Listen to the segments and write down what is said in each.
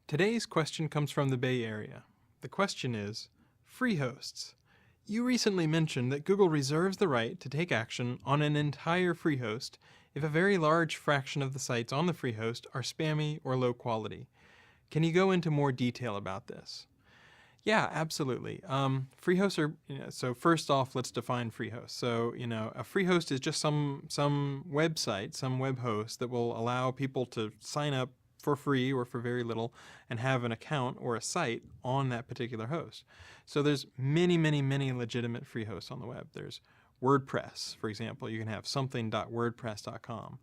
Today's question comes from the Bay Area. The question is, free hosts. You recently mentioned that Google reserves the right to take action on an entire free host if a very large fraction of the sites on the free host are spammy or low quality. Can you go into more detail about this? Yeah, absolutely. Free hosts are, so first off, let's define free host. So, a free host is just some website, some web host that will allow people to sign up for free or for very little and have an account or a site on that particular host. So there's many, many, many legitimate free hosts on the web. There's WordPress, for example. You can have something.wordpress.com.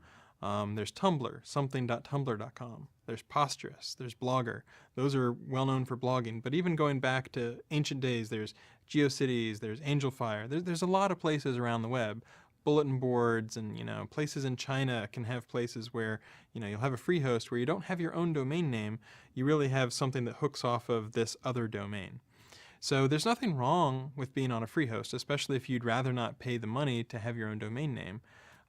There's Tumblr, something.tumblr.com. There's Posterous, there's Blogger. Those are well known for blogging. But even going back to ancient days, there's GeoCities, there's AngelFire. There's a lot of places around the web. Bulletin boards and places in China can have places where you'll have a free host where you don't have your own domain name. You really have something that hooks off of this other domain. So there's nothing wrong with being on a free host, especially if you'd rather not pay the money to have your own domain name.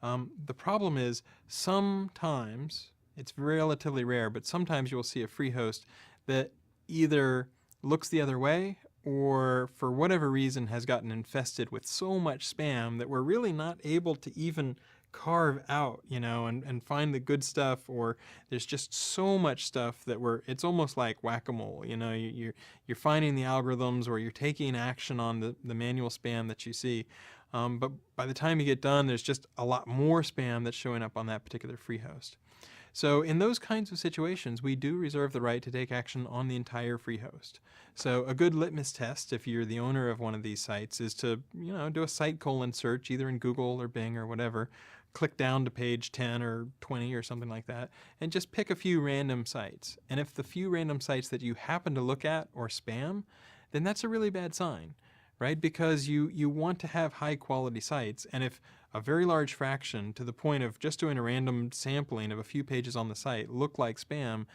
The problem is sometimes, it's relatively rare, but sometimes you will see a free host that either looks the other way or for whatever reason has gotten infested with so much spam that we're really not able to even carve out, and find the good stuff, or there's just so much stuff that it's almost like whack-a-mole. You're finding the algorithms or you're taking action on the manual spam that you see. But by the time you get done, there's just a lot more spam that's showing up on that particular free host. So in those kinds of situations, we do reserve the right to take action on the entire free host. So a good litmus test, if you're the owner of one of these sites, is to do a site colon search, either in Google or Bing or whatever, click down to page 10 or 20 or something like that, and just pick a few random sites. And if the few random sites that you happen to look at are spam, then that's a really bad sign, right? Because you want to have high quality sites, and if a very large fraction, to the point of just doing a random sampling of a few pages on the site, look like spam,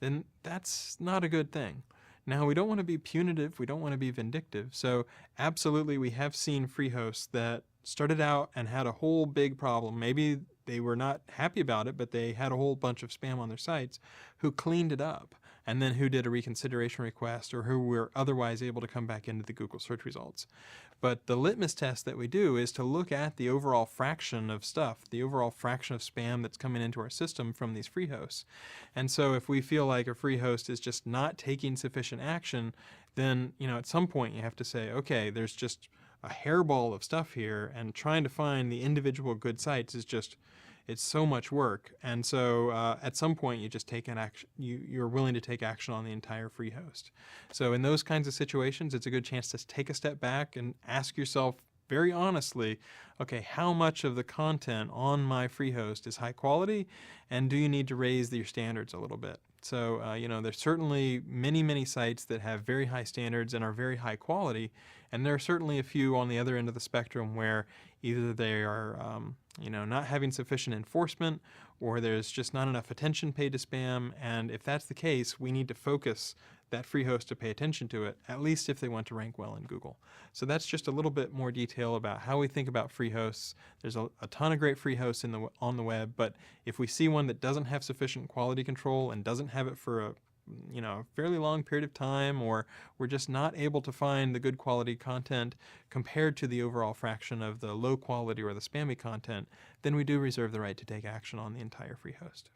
then that's not a good thing. Now, we don't want to be punitive, we don't want to be vindictive, so absolutely we have seen free hosts that started out and had a whole big problem. Maybe they were not happy about it, but they had a whole bunch of spam on their sites, who cleaned it up, and then who did a reconsideration request, or who were otherwise able to come back into the Google search results. But the litmus test that we do is to look at the overall fraction of stuff, the overall fraction of spam that's coming into our system from these free hosts. And so if we feel like a free host is just not taking sufficient action, then at some point you have to say, okay, there's just a hairball of stuff here, and trying to find the individual good sites is just, it's so much work. And so at some point you just take an action, you're willing to take action on the entire free host. So in those kinds of situations, it's a good chance to take a step back and ask yourself very honestly, okay, how much of the content on my free host is high quality, and do you need to raise your standards a little bit? So, there's certainly many, many sites that have very high standards and are very high quality, and there are certainly a few on the other end of the spectrum where either they are, not having sufficient enforcement, or there's just not enough attention paid to spam, and if that's the case, we need to focus that free host to pay attention to it, at least if they want to rank well in Google. So that's just a little bit more detail about how we think about free hosts. There's a ton of great free hosts on the web, but if we see one that doesn't have sufficient quality control and doesn't have it for a fairly long period of time, or we're just not able to find the good quality content compared to the overall fraction of the low quality or the spammy content, then we do reserve the right to take action on the entire free host.